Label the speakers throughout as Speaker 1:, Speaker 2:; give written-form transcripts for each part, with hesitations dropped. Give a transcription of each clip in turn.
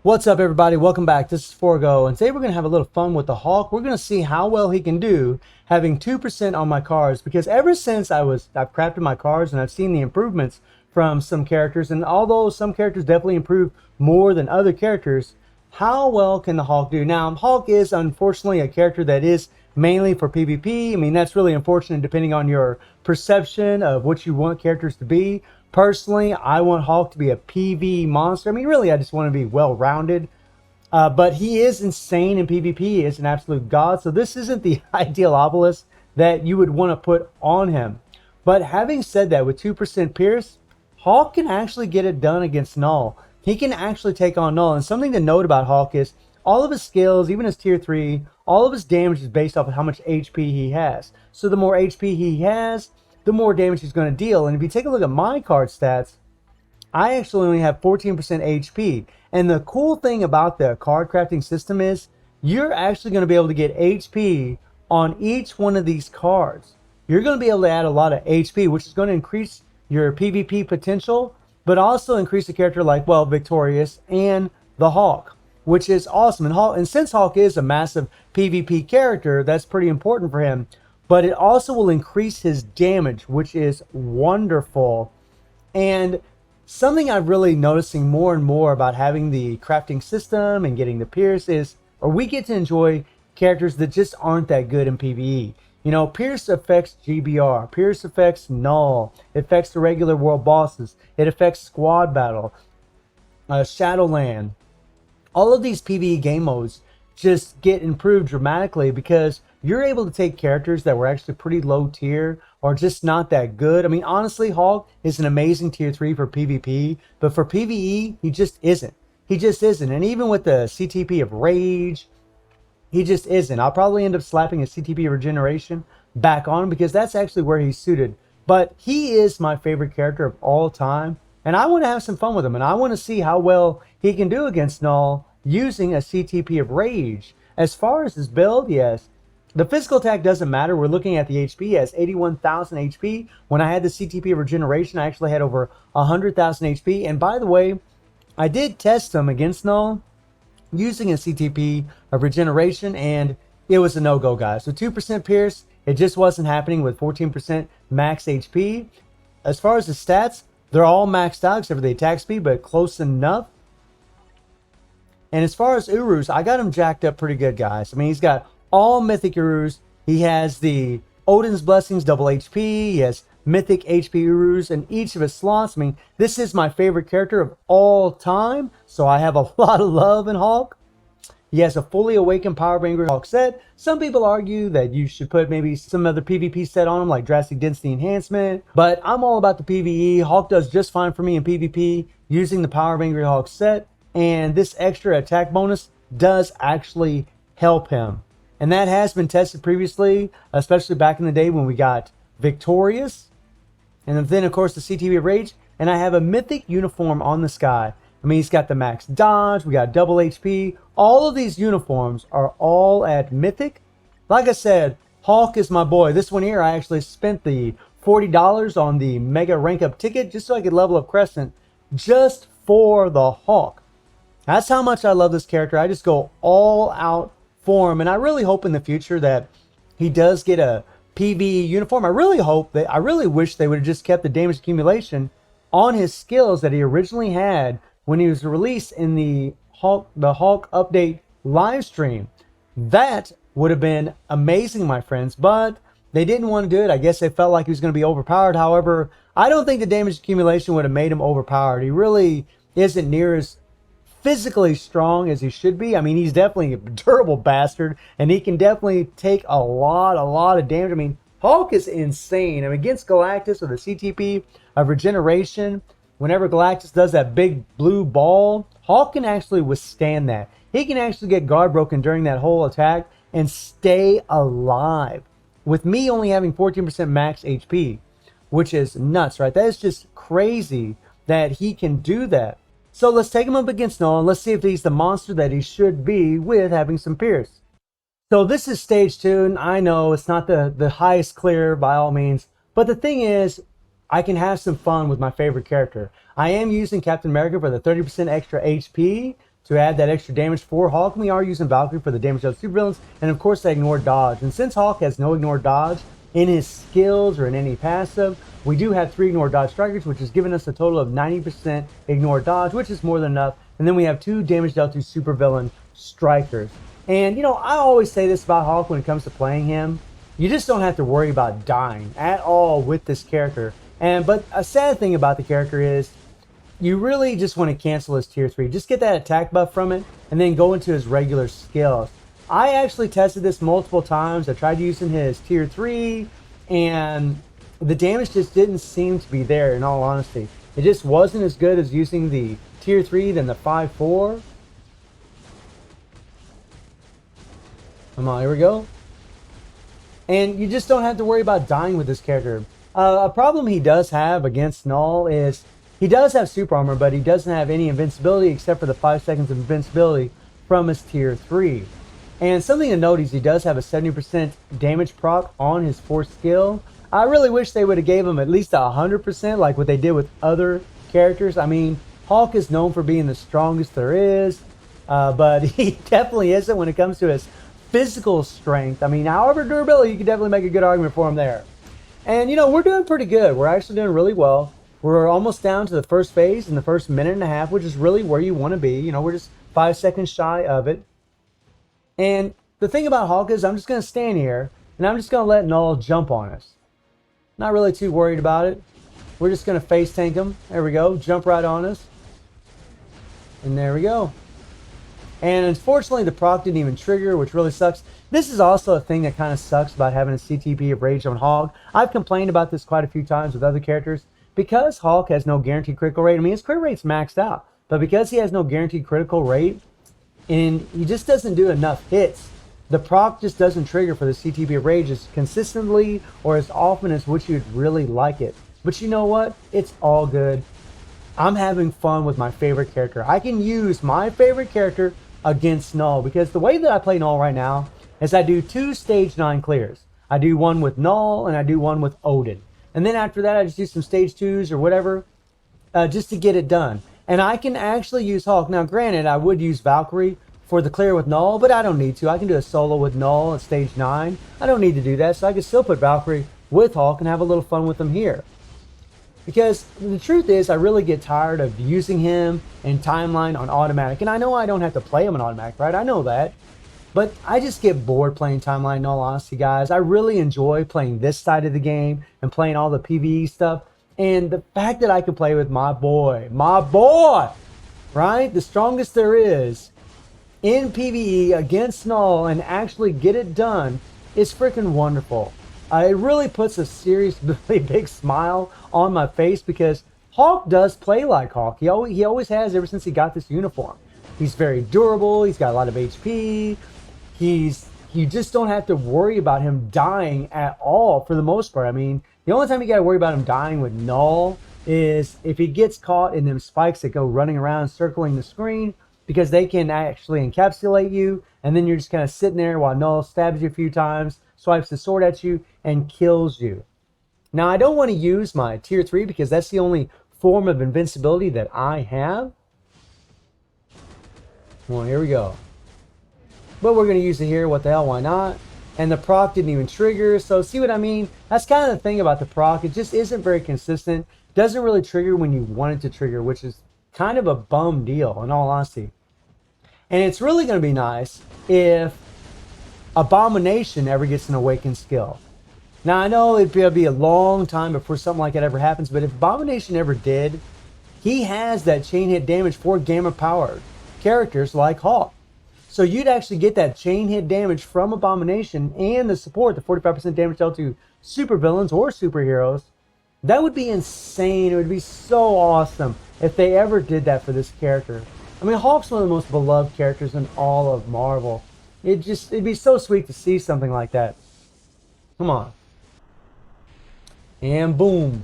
Speaker 1: What's up, everybody? Welcome back. This is Forgo, and today we're going to have a little fun with the Hulk. We're going to see how well he can do having 2% on my cards, because ever since I've crafted my cards and I've seen the improvements from some characters, and although some characters definitely improve more than other characters, how well can the Hulk do? Now, Hulk is unfortunately a character that is mainly for PvP. I mean, that's really unfortunate depending on your perception of what you want characters to be. Personally, I want Hulk to be a PV monster. I mean, really, I just want to be well-rounded. But he is insane in PvP. He is an absolute god. So this isn't the ideal obelisk that you would want to put on him. But having said that, with 2% Pierce, Hulk can actually get it done against Knull. He can actually take on Knull. And something to note about Hulk is all of his skills, even his tier 3, all of his damage is based off of how much HP he has. So the more HP he has, the more damage he's going to deal. And if you take a look at my card stats, I actually only have 14% HP. And the cool thing about the card crafting system is you're actually going to be able to get HP on each one of these cards. You're going to be able to add a lot of HP, which is going to increase your PvP potential, but also increase a character like, well, Victorious and the Hulk, which is awesome. And since Hulk is a massive PvP character, that's pretty important for him. But it also will increase his damage, which is wonderful. And something I'm really noticing more and more about having the crafting system and getting the Pierce is, or we get to enjoy characters that just aren't that good in PvE. You know, Pierce affects GBR, Pierce affects Knull, it affects the regular world bosses, it affects squad battle, Shadowland. All of these PvE game modes just get improved dramatically because you're able to take characters that were actually pretty low tier or just not that good. I mean, honestly, Hulk is an amazing tier 3 for PvP, but for PvE, he just isn't. He just isn't. And even with the CTP of Rage, he just isn't. I'll probably end up slapping a CTP of Regeneration back on him because that's actually where he's suited. But he is my favorite character of all time, and I want to have some fun with him, and I want to see how well he can do against Knull using a CTP of Rage. As far as his build, yes, the physical attack doesn't matter. We're looking at the HP. He has 81,000 HP. When I had the CTP of Regeneration, I actually had over 100,000 HP. And by the way, I did test him against Knull using a CTP of Regeneration, and it was a no-go, guys. So 2% Pierce, it just wasn't happening with 14% max HP. As far as the stats, they're all maxed out except for the attack speed, but close enough. And as far as Urus, I got him jacked up pretty good, guys. I mean, he's got all mythic Urus. He has the Odin's Blessings, double HP. He has mythic HP Urus in each of his slots. I mean, this is my favorite character of all time, so I have a lot of love in Hulk. He has a fully awakened Power Banger Hulk set. Some people argue that you should put maybe some other PvP set on him, like Drastic Density Enhancement. But I'm all about the PvE. Hulk does just fine for me in PvP using the Power Banger Hulk set. And this extra attack bonus does actually help him. And that has been tested previously, especially back in the day when we got Victorious. And then, of course, the CTP of Rage. And I have a mythic uniform on the sky. I mean, he's got the max dodge. We got double HP. All of these uniforms are all at mythic. Like I said, Hulk is my boy. This one here, I actually spent the $40 on the mega rank up ticket just so I could level up Crescent just for the Hulk. That's how much I love this character. I just go all out for him. And I really hope in the future that he does get a PvE uniform. I really wish they would have just kept the damage accumulation on his skills that he originally had when he was released in the Hulk update live stream. That would have been amazing, my friends, but they didn't want to do it. I guess they felt like he was going to be overpowered. However, I don't think the damage accumulation would have made him overpowered. He really isn't near as physically strong as he should be. I mean, he's definitely a durable bastard, and he can definitely take a lot of damage. I mean, Hulk is insane. I mean, against Galactus with a CTP of Regeneration, whenever Galactus does that big blue ball, Hulk can actually withstand that. He can actually get guard broken during that whole attack and stay alive. With me only having 14% max HP, which is nuts, right? That is just crazy that he can do that. So let's take him up against Knull and let's see if he's the monster that he should be with having some Pierce. So this is stage 2, and I know it's not the highest clear by all means, but the thing is, I can have some fun with my favorite character. I am using Captain America for the 30% extra HP to add that extra damage for Hawk. We are using Valkyrie for the damage of supervillains, and of course, they ignore dodge. And since Hawk has no ignore dodge in his skills or in any passive, we do have 3 ignore dodge strikers, which has given us a total of 90% ignore dodge, which is more than enough. And then we have 2 damage dealt to supervillain strikers. And, you know, I always say this about Hawk when it comes to playing him. You just don't have to worry about dying at all with this character. But a sad thing about the character is you really just want to cancel his tier 3. Just get that attack buff from it and then go into his regular skills. I actually tested this multiple times. I tried using his tier 3 and the damage just didn't seem to be there, in all honesty. It just wasn't as good as using the tier 3 than the 5-4. Come on, here we go. And you just don't have to worry about dying with this character. A problem he does have against Knull is he does have super armor, but he doesn't have any invincibility except for the 5 seconds of invincibility from his tier 3. And something to note is he does have a 70% damage proc on his 4th skill. I really wish they would have gave him at least 100% like what they did with other characters. I mean, Hawk is known for being the strongest there is, but he definitely isn't when it comes to his physical strength. I mean, however, durability, you can definitely make a good argument for him there. And, you know, we're doing pretty good. We're actually doing really well. We're almost down to the first phase in the first minute and a half, which is really where you want to be. You know, we're just 5 seconds shy of it. And the thing about Hawk is I'm just going to stand here and I'm just going to let Knull jump on us. Not really too worried about it. We're just going to face tank him. There we go. Jump right on us. And there we go. And unfortunately, the proc didn't even trigger, which really sucks. This is also a thing that kind of sucks about having a CTP of Rage on Hawk. I've complained about this quite a few times with other characters. Because Hawk has no guaranteed critical rate, I mean, his crit rate's maxed out. But because he has no guaranteed critical rate, and he just doesn't do enough hits, the proc just doesn't trigger for the CTP of Rage as consistently or as often as what you'd really like it. But you know what? It's all good. I'm having fun with my favorite character. I can use my favorite character against Knull, because the way that I play Knull right now is I do 2 stage 9 clears. I do one with Knull and I do one with Odin. And then after that I just do some stage 2s or whatever just to get it done. And I can actually use Hawk. Now granted, I would use Valkyrie for the clear with Knull, but I don't need to. I can do a solo with Knull at stage 9. I don't need to do that, so I can still put Valkyrie with Hawk and have a little fun with them here. Because the truth is, I really get tired of using him in timeline on automatic. And I know I don't have to play him on automatic, right? I know that. But I just get bored playing timeline, in all honesty, guys. I really enjoy playing this side of the game and playing all the PvE stuff. And the fact that I can play with my boy, right? The strongest there is in PvE against Knull and actually get it done is freaking wonderful. It really puts a seriously big smile on my face, because Hawk does play like Hawk. He always has ever since he got this uniform. He's very durable. He's got a lot of HP. You just don't have to worry about him dying at all for the most part. I mean, the only time you got to worry about him dying with Knull is if he gets caught in them spikes that go running around circling the screen, because they can actually encapsulate you, and then you're just kind of sitting there while Knull stabs you a few times, swipes the sword at you, and kills you. Now, I don't want to use my tier 3 because that's the only form of invincibility that I have. Well, here we go. But we're going to use it here. What the hell, why not? And the proc didn't even trigger. So see what I mean? That's kind of the thing about the proc. It just isn't very consistent. Doesn't really trigger when you want it to trigger, which is kind of a bum deal, in all honesty. And it's really going to be nice if Abomination ever gets an awakened skill. Now, I know it'd be a long time before something like that ever happens, but if Abomination ever did, he has that chain hit damage for gamma powered characters like Hawk. So you'd actually get that chain hit damage from Abomination and the support, the 45% damage dealt to supervillains or superheroes. That would be insane. It would be so awesome if they ever did that for this character. I mean, Hawk's one of the most beloved characters in all of Marvel. It'd be so sweet to see something like that. Come on. And boom.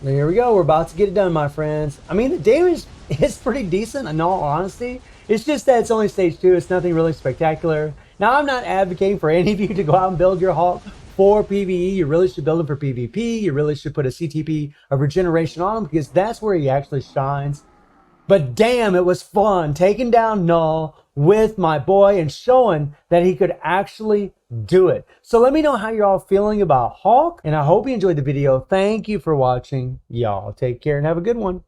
Speaker 1: There we go. We're about to get it done, my friends. I mean, the damage is pretty decent, in all honesty. It's just that it's only stage 2. It's nothing really spectacular. Now, I'm not advocating for any of you to go out and build your Hawk for PvE. You really should build him for PvP. You really should put a CTP of regeneration on him, because that's where he actually shines. But damn, it was fun taking down Knull with my boy and showing that he could actually do it. So let me know how you're all feeling about Hawk, and I hope you enjoyed the video. Thank you for watching. Y'all take care and have a good one.